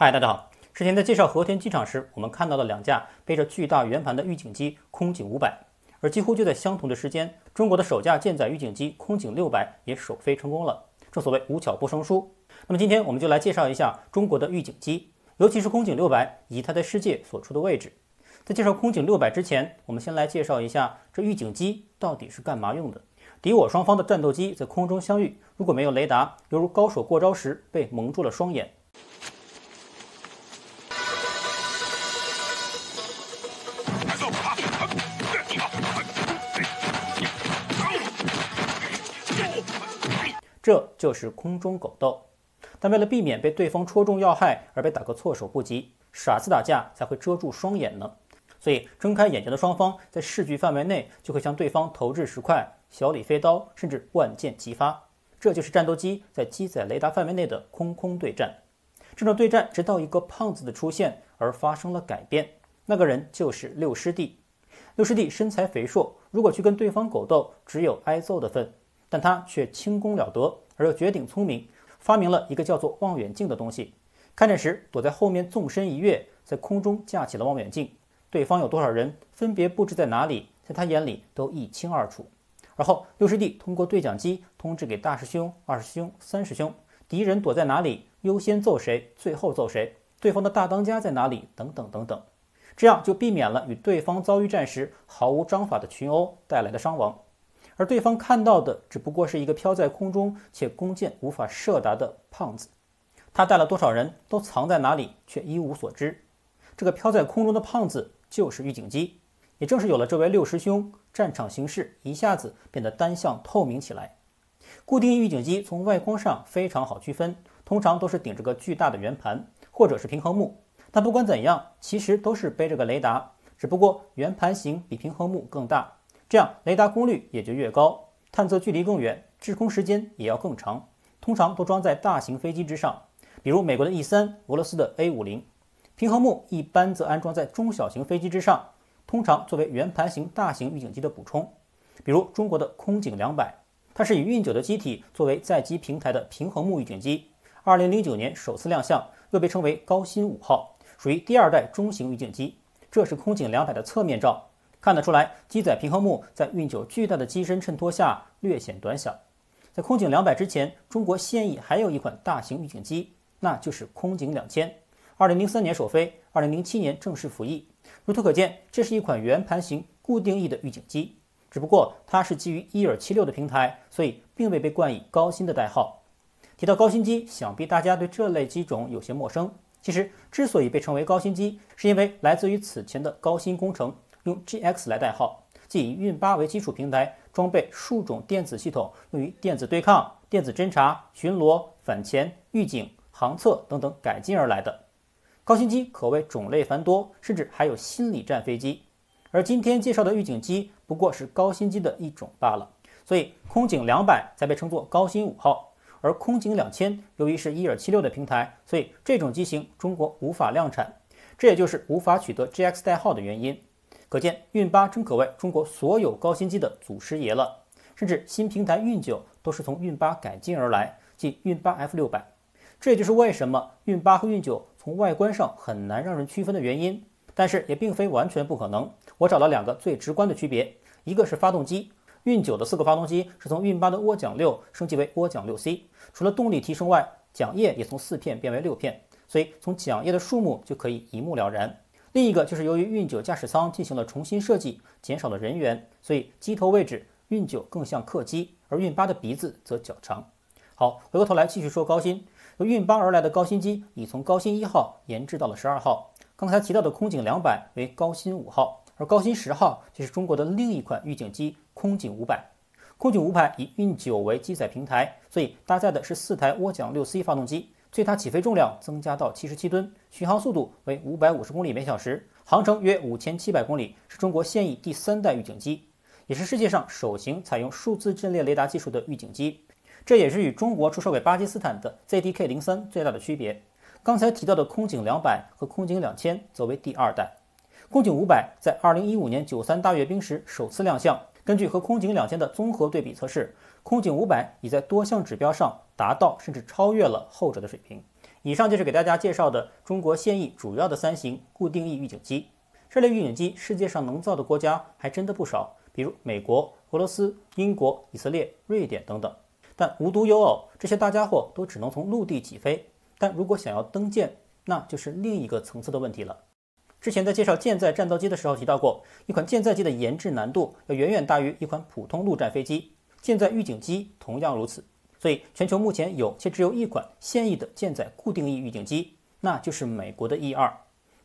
嗨，大家好。之前在介绍和田机场时，我们看到了两架背着巨大圆盘的预警机空警500，而几乎就在相同的时间，中国的首架舰载预警机空警600也首飞成功了。正所谓无巧不成书。那么今天我们就来介绍一下中国的预警机，尤其是空警600以及它在世界所处的位置。在介绍空警600之前，我们先来介绍一下这预警机到底是干嘛用的。敌我双方的战斗机在空中相遇，如果没有雷达，犹如高手过招时被蒙住了双眼。这就是空中狗斗，但为了避免被对方戳中要害而被打个措手不及，傻子打架才会遮住双眼呢。所以睁开眼睛的双方在视距范围内就会向对方投掷石块、小李飞刀，甚至万箭齐发。这就是战斗机在机载雷达范围内的空空对战。这种对战直到一个胖子的出现而发生了改变，那个人就是六师弟。六师弟身材肥硕，如果去跟对方狗斗，只有挨揍的份。但他却轻功了得，而又绝顶聪明，发明了一个叫做望远镜的东西。开战时躲在后面纵身一跃，在空中架起了望远镜，对方有多少人分别布置在哪里，在他眼里都一清二楚。而后六师弟通过对讲机通知给大师兄、二师兄、三师兄，敌人躲在哪里，优先揍谁，最后揍谁，对方的大当家在哪里，等等等等。这样就避免了与对方遭遇战时毫无章法的群殴带来的伤亡。而对方看到的只不过是一个飘在空中且弓箭无法射达的胖子，他带了多少人都藏在哪里，却一无所知。这个飘在空中的胖子就是预警机。也正是有了这位六师兄，战场形势一下子变得单向透明起来。固定预警机从外观上非常好区分，通常都是顶着个巨大的圆盘或者是平衡木，但不管怎样，其实都是背着个雷达，只不过圆盘型比平衡木更大。这样雷达功率也就越高，探测距离更远，滞空时间也要更长，通常都装在大型飞机之上，比如美国的 E3， 俄罗斯的 A50。 平衡木一般则安装在中小型飞机之上，通常作为圆盘型大型预警机的补充，比如中国的空警200，它是以运9的机体作为载机平台的平衡木预警机，2009年首次亮相，又被称为高新5号，属于第2代中型预警机。这是空警200的侧面照，看得出来，机载平衡木在运9巨大的机身衬托下略显短小。在空警200之前，中国现役还有一款大型预警机，那就是空警2000。2003年首飞，2007年正式服役。如图可见，这是一款圆盘型固定翼的预警机，只不过它是基于伊尔76的平台，所以并未被冠以高新的代号。提到高新机，想必大家对这类机种有些陌生。其实，之所以被称为高新机，是因为来自于此前的高新工程。用 GX 来代号，即以运8为基础平台，装备数种电子系统，用于电子对抗、电子侦察、巡逻、反潜、预警、航测等等改进而来的。高新机可谓种类繁多，甚至还有心理战飞机。而今天介绍的预警机不过是高新机的一种罢了，所以空警200才被称作高新5号，而空警2000由于是伊尔76的平台，所以这种机型中国无法量产，这也就是无法取得 GX 代号的原因。可见运8真可谓中国所有高新机的祖师爷了，甚至新平台运9都是从运8改进而来，即运8 F600。这也就是为什么运8和运9从外观上很难让人区分的原因，但是也并非完全不可能。我找了2个最直观的区别，一个是发动机，运9的4个发动机是从运8的涡桨6升级为涡桨 6C， 除了动力提升外，桨叶也从4片变为6片，所以从桨叶的数目就可以一目了然。另一个就是由于运9驾驶舱进行了重新设计，减少了人员，所以机头位置运9更像客机，而运8的鼻子则较长。好，回过头来继续说高新。由运8而来的高新机已从高新1号研制到了12号。刚才提到的空警200为高新5号，而高新10号就是中国的另一款预警机空警500。空警500以运9为机载平台，所以搭载的是4台涡桨 6C 发动机。最大起飞重量增加到77吨，巡航速度为550公里每小时，航程约5700公里，是中国现役第3代预警机，也是世界上首型采用数字阵列雷达技术的预警机。这也是与中国出售给巴基斯坦的 ZDK-03 最大的区别。刚才提到的空警200和空警2000则为第2代。空警500在2015年93大阅兵时首次亮相，根据和空警2000的综合对比测试，空警500已在多项指标上达到甚至超越了后者的水平，以上就是给大家介绍的中国现役主要的3型固定翼预警机。这类预警机世界上能造的国家还真的不少，比如美国、俄罗斯、英国、以色列、瑞典等等。但无独有偶，这些大家伙都只能从陆地起飞，但如果想要登舰，那就是另一个层次的问题了。之前在介绍舰载战斗机的时候提到过，一款舰载机的研制难度要远远大于一款普通陆战飞机，舰载预警机同样如此。所以全球目前有且只有一款现役的舰载固定翼预警机，那就是美国的 E2，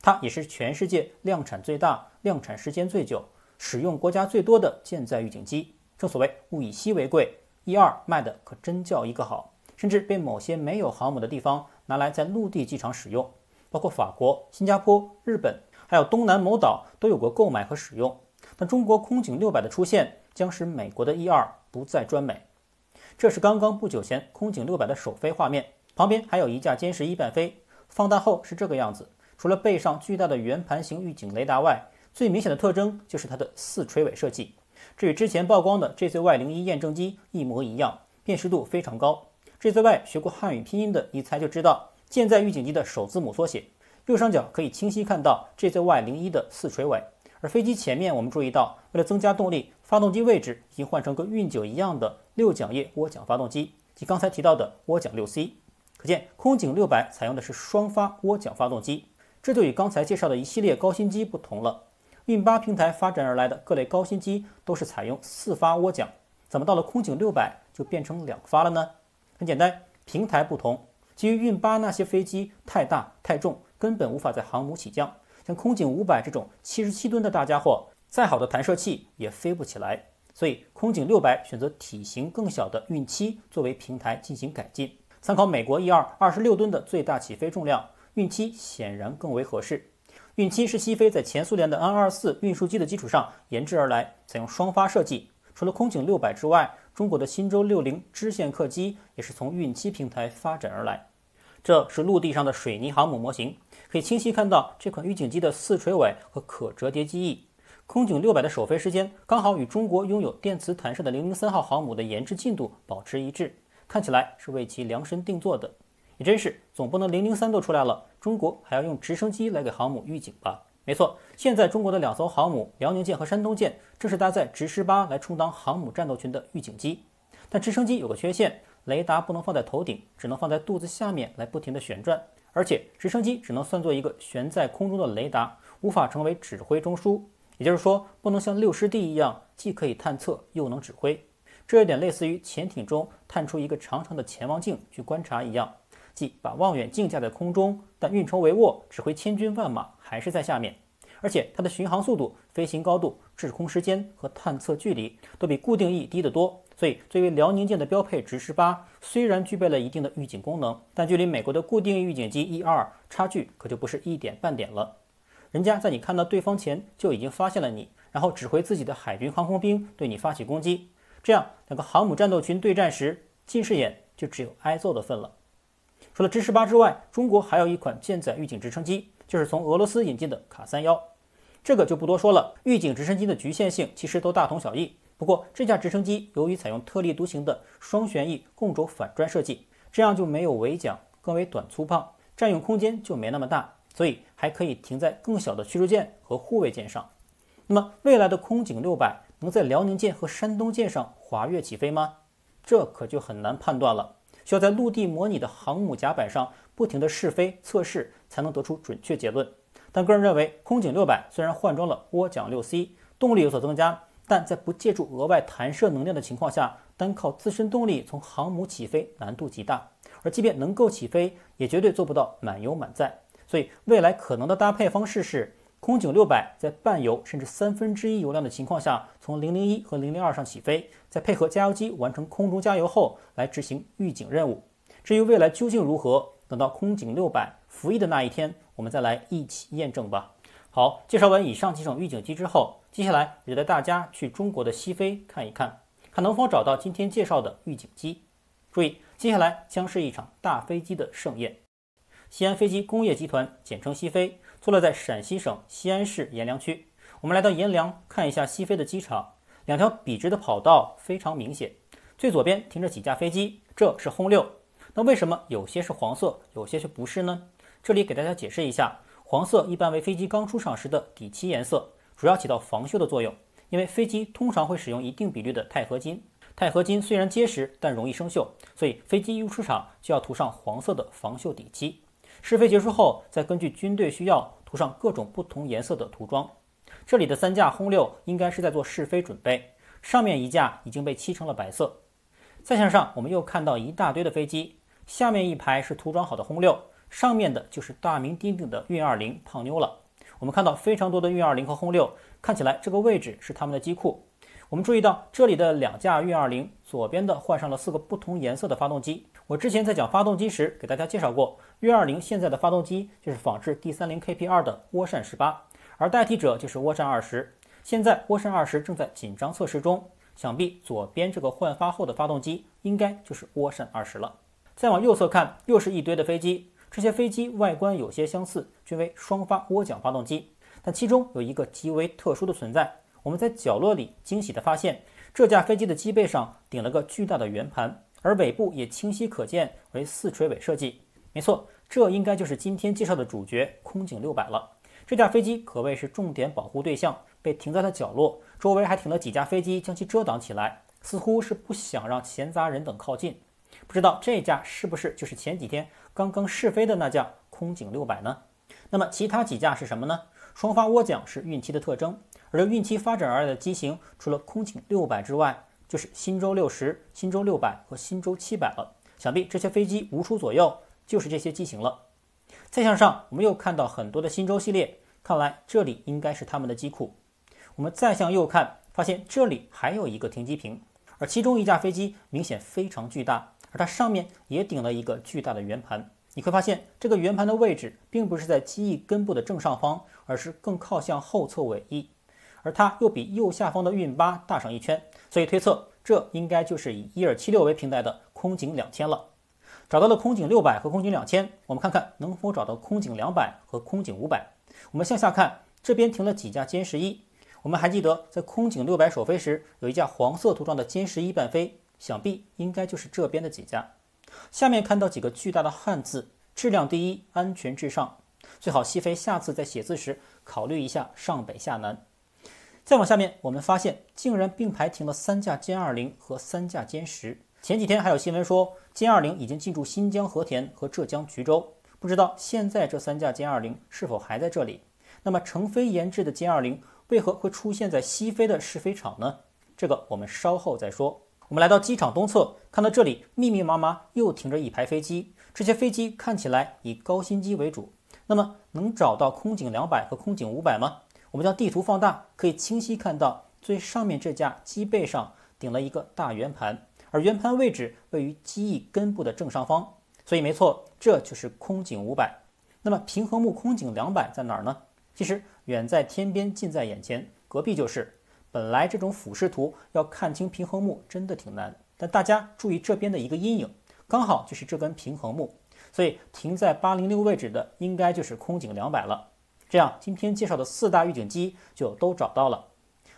它也是全世界量产最大、量产时间最久、使用国家最多的舰载预警机。正所谓物以稀为贵， E2 卖的可真叫一个好，甚至被某些没有航母的地方拿来在陆地机场使用，包括法国、新加坡、日本还有东南某岛都有过购买和使用。但中国空警600的出现将使美国的 E2 不再专美。这是刚刚不久前空警600的首飞画面，旁边还有一架歼10-1伴飞，放大后是这个样子。除了背上巨大的圆盘形预警雷达外，最明显的特征就是它的4垂尾设计，这与之前曝光的 JZY-01 验证机一模一样，辨识度非常高。JZY 学过汉语拼音的一猜就知道，舰载预警机的首字母缩写，右上角可以清晰看到 JZY-01 的4垂尾。而飞机前面我们注意到，为了增加动力，发动机位置已经换成跟运9一样的6桨叶涡桨发动机，即刚才提到的涡桨 6C。 可见空警600采用的是双发涡桨发动机，这就与刚才介绍的一系列高新机不同了。运8平台发展而来的各类高新机都是采用4发涡桨，怎么到了空警600就变成2发了呢？很简单，平台不同。基于运8那些飞机太大太重，根本无法在航母起降，像空警500这种77吨的大家伙，再好的弹射器也飞不起来。所以空警600选择体型更小的运7作为平台进行改进。参考美国 E2 26吨的最大起飞重量，运7显然更为合适。运7是西飞在前苏联的安24运输机的基础上研制而来，采用双发设计。除了空警600之外，中国的新舟60支线客机也是从运7平台发展而来。这是陆地上的水泥航母模型，可以清晰看到这款预警机的4垂尾和可折叠机翼。空警600的首飞时间刚好与中国拥有电磁弹射的003号航母的研制进度保持一致，看起来是为其量身定做的。也真是，总不能003都出来了，中国还要用直升机来给航母预警吧？没错，现在中国的2艘航母辽宁舰和山东舰正是搭载直18来充当航母战斗群的预警机。但直升机有个缺陷，雷达不能放在头顶，只能放在肚子下面来不停地旋转，而且直升机只能算作一个悬在空中的雷达，无法成为指挥中枢。也就是说，不能像6师弟一样，既可以探测又能指挥。这有点类似于潜艇中探出一个长长的潜望镜去观察一样，即把望远镜架在空中，但运筹帷幄，指挥千军万马还是在下面。而且它的巡航速度、飞行高度、滞空时间和探测距离都比固定翼低得多。所以作为辽宁舰的标配直18，虽然具备了一定的预警功能，但距离美国的固定翼预警机 E2 差距可就不是一点半点了。人家在你看到对方前就已经发现了你，然后指挥自己的海军航空兵对你发起攻击，这样两个航母战斗群对战时，近视眼就只有挨揍的份了。除了直18之外，中国还有一款舰载预警直升机，就是从俄罗斯引进的卡31，这个就不多说了。预警直升机的局限性其实都大同小异，不过这架直升机由于采用特立独行的双旋翼共轴反转设计，这样就没有尾桨，更为短粗胖，占用空间就没那么大，所以还可以停在更小的驱逐舰和护卫舰上。那么未来的空警600能在辽宁舰和山东舰上滑跃起飞吗？这可就很难判断了，需要在陆地模拟的航母甲板上不停地试飞测试，才能得出准确结论。但个人认为，空警600虽然换装了涡桨 6C， 动力有所增加，但在不借助额外弹射能量的情况下，单靠自身动力从航母起飞难度极大，而即便能够起飞，也绝对做不到满油满载。所以未来可能的搭配方式是，空警600在半油甚至1/3油量的情况下，从001和002上起飞，再配合加油机完成空中加油后来执行预警任务。至于未来究竟如何，等到空警600服役的那一天，我们再来一起验证吧。好，介绍完以上几种预警机之后，接下来我就带大家去中国的西非看一看，看能否找到今天介绍的预警机。注意，接下来将是一场大飞机的盛宴。西安飞机工业集团简称西飞，坐落在陕西省西安市阎良区。我们来到阎良看一下西飞的机场，两条笔直的跑道非常明显。最左边停着几架飞机，这是轰6，那为什么有些是黄色，有些却不是呢？这里给大家解释一下，黄色一般为飞机刚出厂时的底漆颜色，主要起到防锈的作用。因为飞机通常会使用一定比率的钛合金，钛合金虽然结实，但容易生锈，所以飞机一出厂就要涂上黄色的防锈底漆。试飞结束后，再根据军队需要涂上各种不同颜色的涂装。这里的3架轰6应该是在做试飞准备，上面一架已经被漆成了白色。再向上，我们又看到一大堆的飞机，下面一排是涂装好的轰6，上面的就是大名鼎鼎的运20胖妞了。我们看到非常多的运20和轰6，看起来这个位置是他们的机库。我们注意到这里的2架运20，左边的换上了4个不同颜色的发动机。我之前在讲发动机时给大家介绍过，运20现在的发动机就是仿制 D30KP2 的涡扇18，而代替者就是涡扇20。现在涡扇20正在紧张测试中，想必左边这个换发后的发动机应该就是涡扇20了。再往右侧看，又是一堆的飞机，这些飞机外观有些相似，均为双发涡桨发动机，但其中有一个极为特殊的存在。我们在角落里惊喜地发现，这架飞机的机背上顶了个巨大的圆盘，而尾部也清晰可见为4垂尾设计。没错，这应该就是今天介绍的主角空警600了。这架飞机可谓是重点保护对象，被停在了角落，周围还停了几架飞机将其遮挡起来，似乎是不想让闲杂人等靠近。不知道这架是不是就是前几天刚刚试飞的那架空警600呢？那么其他几架是什么呢？双发涡桨是运七的特征，而由运七发展而来的机型，除了空警600之外，就是新舟60、新舟600和新舟700了。想必这些飞机无出左右，就是这些机型了。再向上，我们又看到很多的新舟系列，看来这里应该是他们的机库。我们再向右看，发现这里还有一个停机坪，而其中一架飞机明显非常巨大，而它上面也顶了一个巨大的圆盘。你会发现这个圆盘的位置并不是在机翼根部的正上方，而是更靠向后侧尾翼，而它又比右下方的运8大上一圈，所以推测这应该就是以1276为平台的空警2000了。找到了空警600和空警2000，我们看看能否找到空警200和空警500。我们向下看，这边停了几架歼11。我们还记得在空警600首飞时，有一架黄色涂装的歼11伴飞，想必应该就是这边的几架。下面看到几个巨大的汉字，质量第一，安全至上。最好西飞下次在写字时考虑一下上北下南。再往下面，我们发现竟然并排停了3架歼20和3架歼10。前几天还有新闻说歼20已经进驻新疆和田和浙江衢州，不知道现在这3架歼20是否还在这里。那么成飞研制的歼20为何会出现在西飞的试飞场呢？这个我们稍后再说。我们来到机场东侧，看到这里密密麻麻又停着一排飞机，这些飞机看起来以高新机为主。那么能找到空警200和空警500吗？我们将地图放大，可以清晰看到最上面这架机背上顶了一个大圆盘，而圆盘位置位于机翼根部的正上方，所以没错，这就是空警500。那么平衡木空警200在哪儿呢？其实远在天边，近在眼前，隔壁就是。本来这种俯视图要看清平衡木真的挺难，但大家注意这边的一个阴影，刚好就是这根平衡木，所以停在806位置的应该就是空警200了。这样今天介绍的4大预警机就都找到了。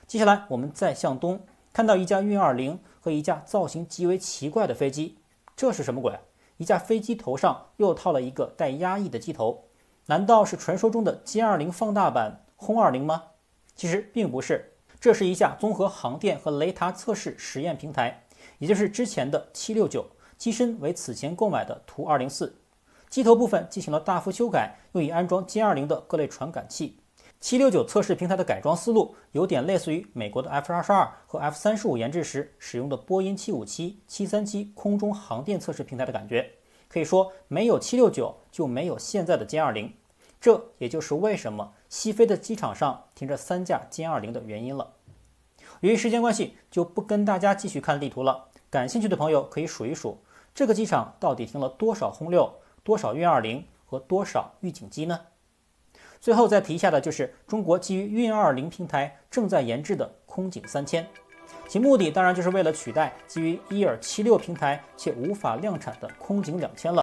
接下来我们再向东，看到一架运20和一架造型极为奇怪的飞机，这是什么鬼？一架飞机头上又套了一个带压翼的机头，难道是传说中的歼20放大版轰20吗？其实并不是。这是一架综合航电和雷达测试实验平台，也就是之前的769，机身为此前购买的图204。机头部分进行了大幅修改，用以安装歼20的各类传感器。769测试平台的改装思路有点类似于美国的 F-22和 F-35研制时使用的波音757、737空中航电测试平台的感觉。可以说，没有769就没有现在的歼20。这也就是为什么西飞的机场上停着3架歼20的原因了。由于时间关系，就不跟大家继续看地图了。感兴趣的朋友可以数一数，这个机场到底停了多少轰6、多少运20和多少预警机呢？最后再提一下的就是中国基于运20平台正在研制的空警3000，其目的当然就是为了取代基于伊尔76平台且无法量产的空警2000了。